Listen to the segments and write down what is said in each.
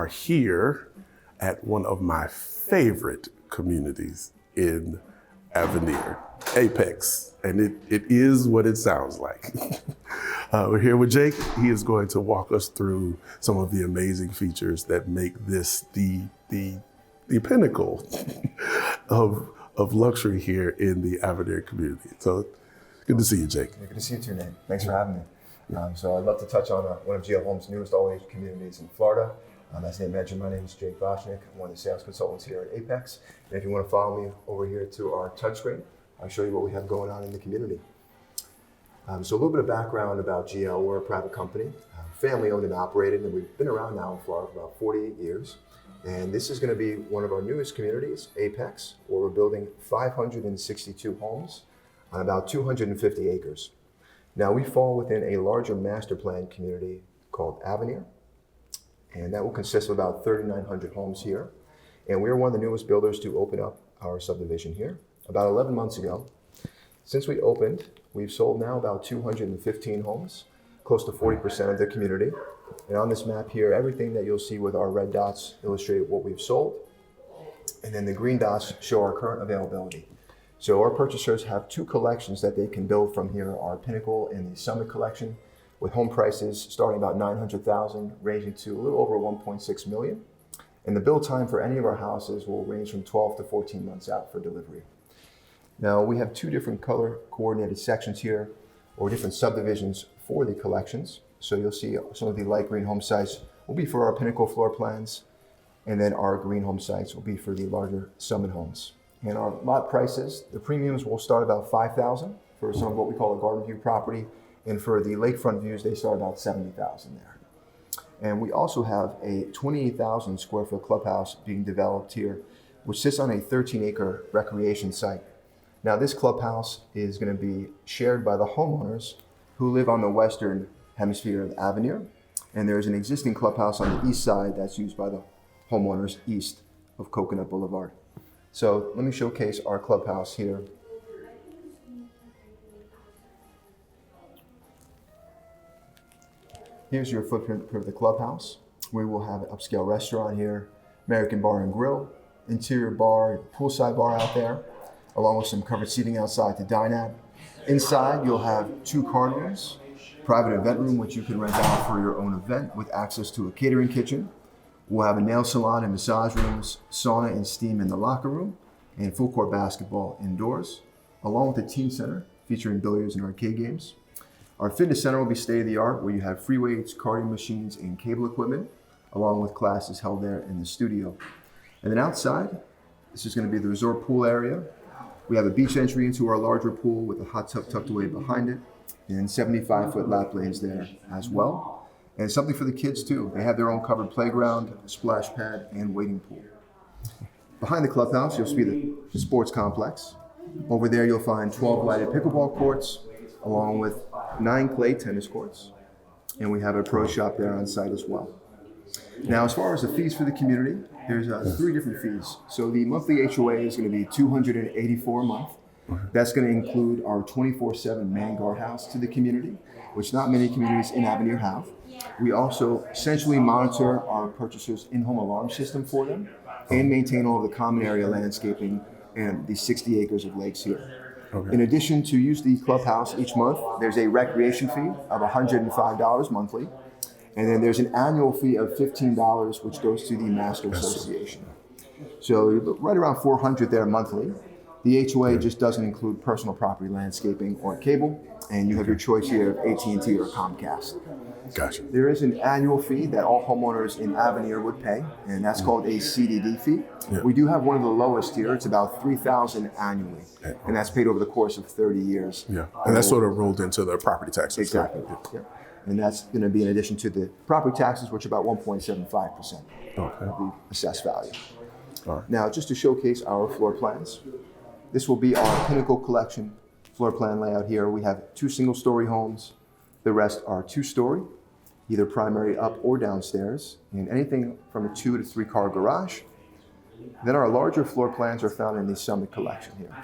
are here at one of my favorite communities in Avenir, Apex, and it is what it sounds like. We're here with Jake. He is going to walk us through some of the amazing features that make this the pinnacle of luxury here in the Avenir community. So good to see you, Jake. Good to see you too, Nate. Thanks for having me. So I'd love to touch on one of GL Homes' newest all-age communities in Florida. As Nate mentioned, my name is Jake Boshnik. I'm one of the sales consultants here at Apex. And if you want to follow me over here to our touchscreen, I'll show you what we have going on in the community. So a little bit of background about GL. We're a private company, family owned and operated, and we've been around now in Florida for about 48 years. And this is going to be one of our newest communities, Apex, where we're building 562 homes on about 250 acres. Now we fall within a larger master plan community called Avenir, and that will consist of about 3,900 homes here. And we're one of the newest builders to open up our subdivision here about 11 months ago. Since we opened, we've sold now about 215 homes, close to 40% of the community. And on this map here, everything that you'll see with our red dots illustrate what we've sold. And then the green dots show our current availability. So our purchasers have two collections that they can build from here, our Pinnacle and the Summit collection, with home prices starting about $900,000, ranging to a little over $1.6 million. And the build time for any of our houses will range from 12 to 14 months out for delivery. Now we have two different color coordinated sections here, or different subdivisions for the collections. So you'll see some of the light green home sites will be for our Pinnacle floor plans, and then our green home sites will be for the larger Summit homes. And our lot prices, the premiums will start about $5,000 for some of what we call a garden view property. And for the lakefront views, they start about $70,000 there. And we also have a 28,000 square foot clubhouse being developed here, which sits on a 13-acre recreation site. Now this clubhouse is going to be shared by the homeowners who live on the western hemisphere of Avenir. And there's an existing clubhouse on the east side that's used by the homeowners east of Coconut Boulevard. So let me showcase our clubhouse here. Here's your footprint of the clubhouse. We will have an upscale restaurant here, American Bar and Grill, interior bar, poolside bar out there, along with some covered seating outside to dine at. Inside, you'll have two card rooms, private event room, which you can rent out for your own event with access to a catering kitchen. We'll have a nail salon and massage rooms, sauna and steam in the locker room, and full court basketball indoors, along with a teen center featuring billiards and arcade games. Our fitness center will be state-of-the-art, where you have free weights, cardio machines, and cable equipment, along with classes held there in the studio. And then outside, this is going to be the resort pool area. We have a beach entry into our larger pool with a hot tub tucked away behind it, and 75-foot lap lanes there as well. And something for the kids too. They have their own covered playground, splash pad, and wading pool. Behind the clubhouse, you'll see the sports complex. Over there, you'll find 12 lighted pickleball courts, along with 9 clay tennis courts. And we have a pro shop there on site as well. Now, as far as the fees for the community, there's 3 different fees. So the monthly HOA is going to be $284 a month. That's going to include our 24/7 man guardhouse to the community, which not many communities in Avenir have. We also essentially monitor our purchasers' in-home alarm system for them and maintain all of the common area landscaping and the 60 acres of lakes here. Okay. In addition to use the clubhouse each month, there's a recreation fee of $105 monthly. And then there's an annual fee of $15, which goes to the Master Association. So you're right around $400 there monthly. The HOA just doesn't include personal property landscaping or cable, and you have your choice here of AT&T or Comcast. Gotcha. There is an annual fee that all homeowners in Avenir would pay, and that's called a CDD fee. Yeah. We do have one of the lowest here. It's about $3,000 annually, and that's paid over the course of 30 years. Yeah, and that's sort of rolled into the property taxes. Exactly. Yeah. And that's going to be in addition to the property taxes, which are about 1.75% of the assessed value. All right. Now, just to showcase our floor plans, this will be our Pinnacle collection floor plan layout here. We have 2 single-story homes. The rest are 2-story, either primary up or downstairs, and anything from a 2 to 3 car garage. Then our larger floor plans are found in the Summit collection here,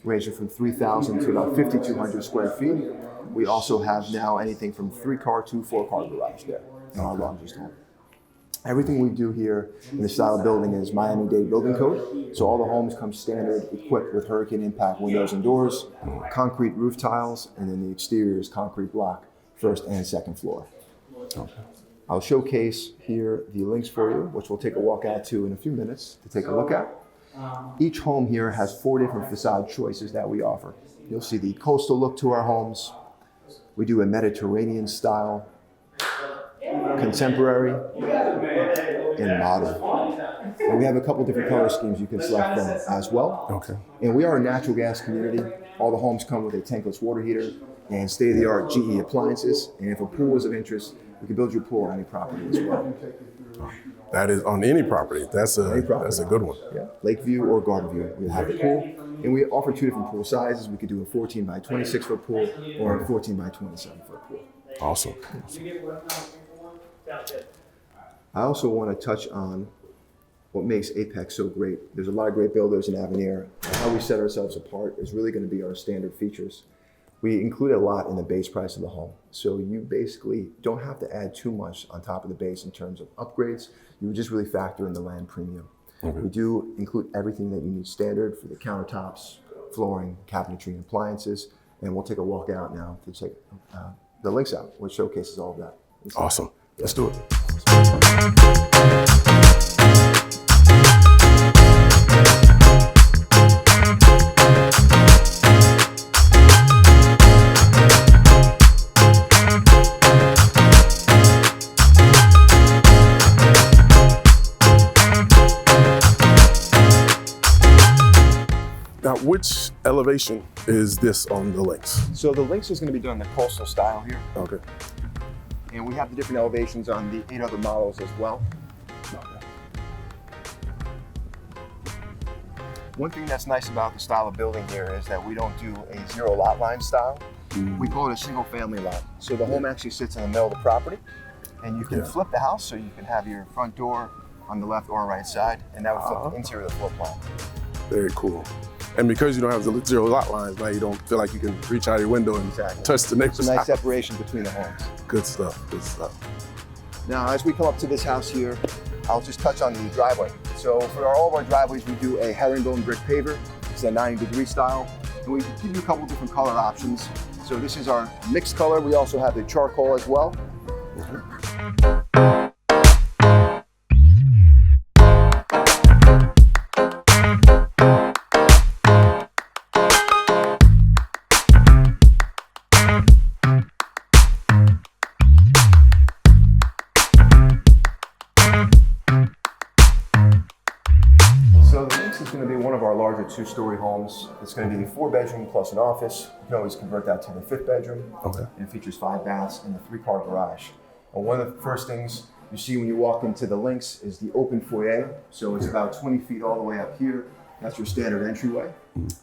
ranging from 3,000 to about 5,200 square feet. We also have now anything from 3-car to 4-car garage there in our largest home. Everything we do here in the style of building is Miami-Dade building code. So all the homes come standard equipped with hurricane impact windows and doors, concrete roof tiles, and then the exterior is concrete block, first and second floor. Okay. I'll showcase here the Lynx for you, which we'll take a walk out to in a few minutes to take a look at. Each home here has 4 different facade choices that we offer. You'll see the coastal look to our homes. We do a Mediterranean style, contemporary, and modern. And we have a couple different color schemes you can select from as well. Okay. And we are a natural gas community. All the homes come with a tankless water heater and state-of-the-art GE appliances. And if a pool is of interest, we can build your pool on any property as well. That is on any property. That's a good one. Yeah, Lakeview or Garden View. We have the pool, and we offer 2 different pool sizes. We could do a 14 by 26 foot pool or a 14 by 27 foot pool. Awesome. I also want to touch on what makes Apex so great. There's a lot of great builders in Avenir. How we set ourselves apart is really going to be our standard features. We include a lot in the base price of the home. So you basically don't have to add too much on top of the base in terms of upgrades. You just really factor in the land premium. Okay. We do include everything that you need standard for the countertops, flooring, cabinetry, and appliances. And we'll take a walk out now to check the Lynx out, which showcases all of that. Awesome. Let's do it. Now, which elevation is this on the Lynx? So the Lynx is going to be done in the coastal style here. Okay. And we have the different elevations on the 8 other models as well. One thing that's nice about the style of building here is that we don't do a 0 lot line style. We call it a single family lot. So the home actually sits in the middle of the property, and you can flip the house so you can have your front door on the left or right side, and that would flip the interior of the floor plan. Very cool. And because you don't have the 0 lot lines, now you don't feel like you can reach out your window and touch the neighbor's It's a nice house. separation between the homes. Good stuff, good stuff. Now, as we come up to this house here, I'll just touch on the driveway. So for all of our driveways, we do a herringbone brick paver. It's a 90-degree style. And we give you a couple different color options. So this is our mixed color. We also have the charcoal as well. So the Lynx is going to be one of our larger 2-story homes. It's going to be a 4-bedroom plus an office. You can always convert that to the 5th bedroom. Okay. And it features 5 baths and a 3-car garage. And one of the first things you see when you walk into the Lynx is the open foyer. So it's about 20 feet all the way up here. That's your standard entryway.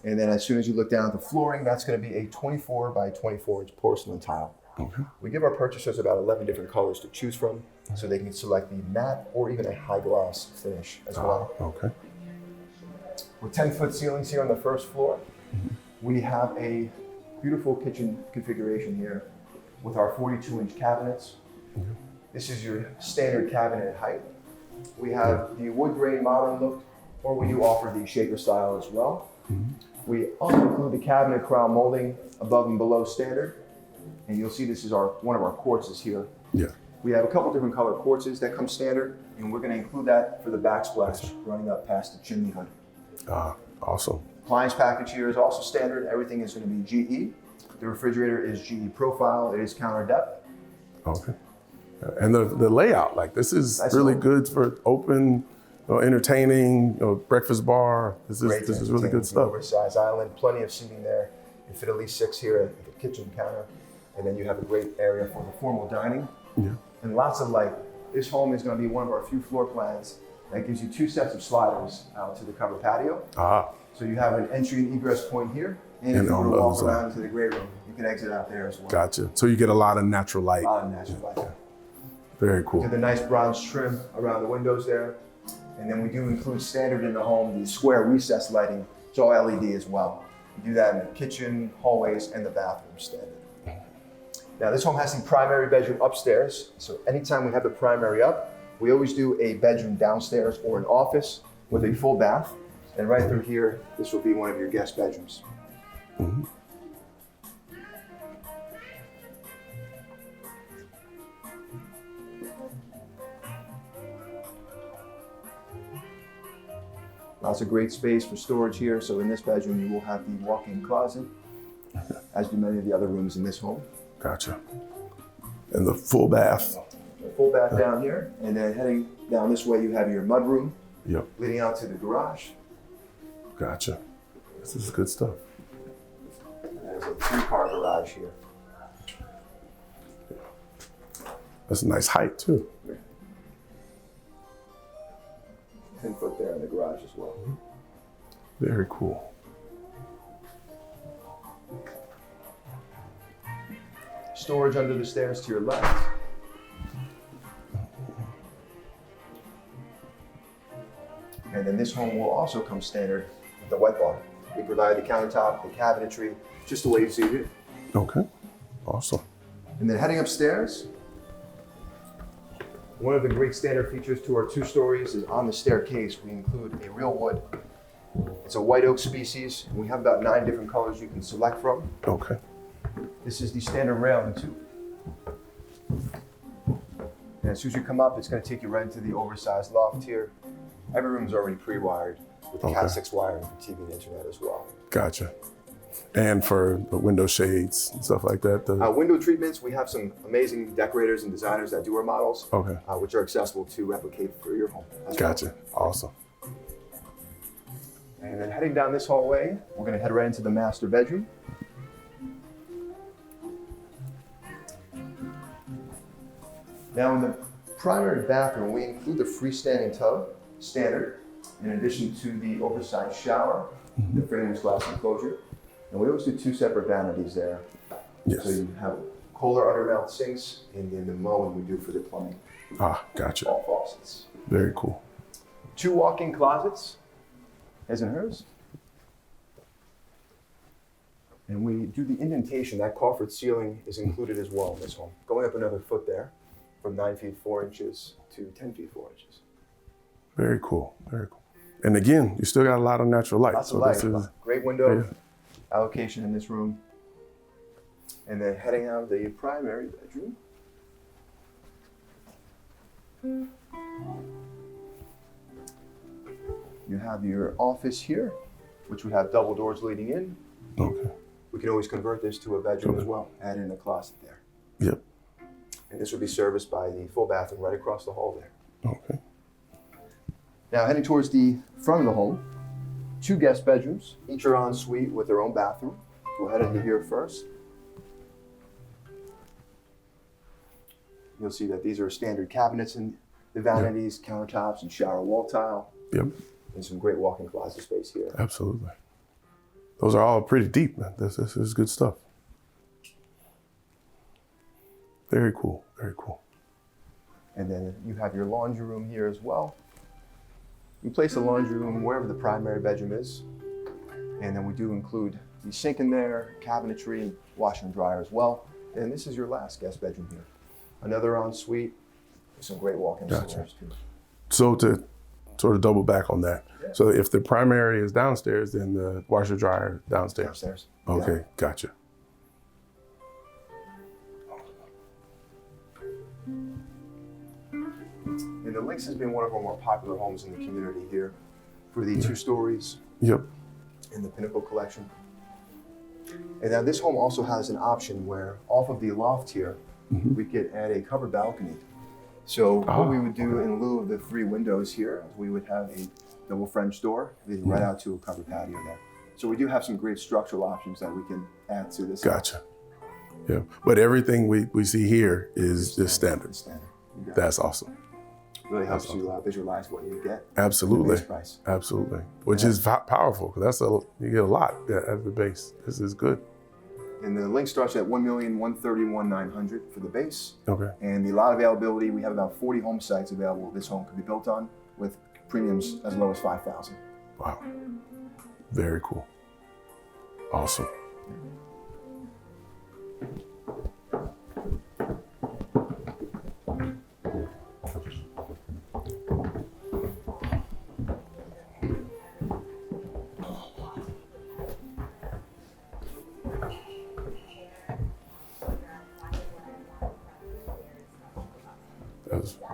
And then as soon as you look down at the flooring, that's going to be a 24 by 24 inch porcelain tile. Okay. We give our purchasers about 11 different colors to choose from, so they can select the matte or even a high gloss finish as well. Okay. With 10-foot ceilings here on the first floor, we have a beautiful kitchen configuration here with our 42-inch cabinets. This is your standard cabinet height. We have the wood grain modern look, or we do offer the shaker style as well. We also include the cabinet crown molding above and below standard. And you'll see this is one of our quartzes here. Yeah. We have a couple different color quartzes that come standard, and we're going to include that for the backsplash running up past the chimney hood. Awesome. Appliance package here is also standard. Everything is going to be GE. The refrigerator is GE profile. It is counter depth. Okay. And the layout, like this is really good for open, entertaining, breakfast bar. This is really good stuff. Oversized island, plenty of seating there. You fit at least 6 here at the kitchen counter. And then you have a great area for the formal dining. Yeah. And lots of light. This home is going to be one of our few floor plans that gives you 2 sets of sliders out to the covered patio. So you have an entry and egress point here. And if you want to walk around into the great room, you can exit out there as well. Gotcha. So you get a lot of natural light. A lot of natural light. Yeah. Very cool. Get the nice bronze trim around the windows there. And then we do include standard in the home, the square recessed lighting. It's all LED as well. We do that in the kitchen, hallways, and the bathroom standard. Now this home has the primary bedroom upstairs. So anytime we have the primary up, We always do a bedroom downstairs or an office with a full bath. And right through here, this will be one of your guest bedrooms. Mm-hmm. Lots of great space for storage here. So in this bedroom, you will have the walk-in closet, as do many of the other rooms in this home. Gotcha. And the full bath. A full bath down here, and then heading down this way, you have your mudroom, Yep. leading out to the garage. Gotcha. This is good stuff. And there's a 3-car garage here. That's a nice height too. 10 foot there in the garage as well. Very cool. Storage under the stairs to your left. And then this home will also come standard with the wet bar. We provide the countertop, the cabinetry, just the way you see it here. Okay. Awesome. And then heading upstairs, one of the great standard features to our 2 stories is on the staircase, we include a real wood. It's a white oak species, and we have about 9 different colors you can select from. Okay. This is the standard railing too. And as soon as you come up, it's going to take you right into the oversized loft here. Every room's already pre-wired with the Cat 6 wiring for TV and internet as well. Gotcha. And for the window shades and stuff like that? Window treatments, we have some amazing decorators and designers that do our models, Okay. Which are accessible to replicate for your home. Gotcha. Awesome. And then heading down this hallway, we're going to head right into the master bedroom. Now in the primary bathroom, we include the freestanding tub, standard, in addition to the oversized shower, the frameless glass enclosure. And we always do 2 separate vanities there. Yes. So you have Kohler undermount sinks, and then the mowing we do for the plumbing. Ah, gotcha. All faucets. Very cool. 2 walk-in closets, his and hers. And we do the indentation. That coffered ceiling is included as well in this home. Going up another foot there, from 9 feet 4 inches to 10 feet 4 inches. Very cool. Very cool. And again, you still got a lot of natural light. Lots of light. This is, great window allocation in this room. And then heading out of the primary bedroom. You have your office here, which we have double doors leading in. okay. We can always convert this to a bedroom as well, add in a closet there. Yep. And this will be serviced by the full bathroom right across the hall there. Okay. Now heading towards the front of the home, 2 guest bedrooms, each are en suite with their own bathroom. We'll head into here first. You'll see that these are standard cabinets in the vanities, countertops, and shower wall tile. Yep. And some great walk-in closet space here. Absolutely. Those are all pretty deep, man. This is good stuff. Very cool. Very cool. And then you have your laundry room here as well. We place the laundry room wherever the primary bedroom is. And then we do include the sink in there, cabinetry, and washer and dryer as well. And this is your last guest bedroom here. Another ensuite with some great walk-in storage too. So to sort of double back on that. Yeah. So if the primary is downstairs, then the washer dryer downstairs. Downstairs. Okay, Yeah. Gotcha. And the Lynx has been one of our more popular homes in the community here for the 2 stories Yep. in the Pinnacle collection. And now this home also has an option where off of the loft here, we could add a covered balcony. So what we would do in lieu of the 3 windows here, we would have a double French door leading right out to a covered patio there. So we do have some great structural options that we can add to this. Gotcha. Yeah. But everything we see here is just standard. Standard. That's awesome. Really helps you visualize what you get. Absolutely. Base price. Absolutely. Which is powerful because you get a lot at the base. This is good. And the Lynx starts at $1,131,900 for the base. Okay. And the lot availability, we have about 40 home sites available this home could be built on with premiums as low as $5,000. Wow. Very cool. Awesome.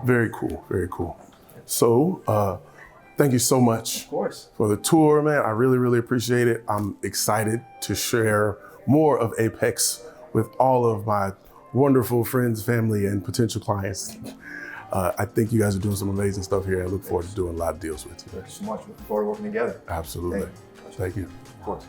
Very cool, very cool. So, thank you so much Of course. for the tour, man. I really, really appreciate it. I'm excited to share more of Apex with all of my wonderful friends, family, and potential clients. I think you guys are doing some amazing stuff here. I look forward to doing a lot of deals with you. Thank you so much. Looking forward to working together. Absolutely. Thank you. Of course.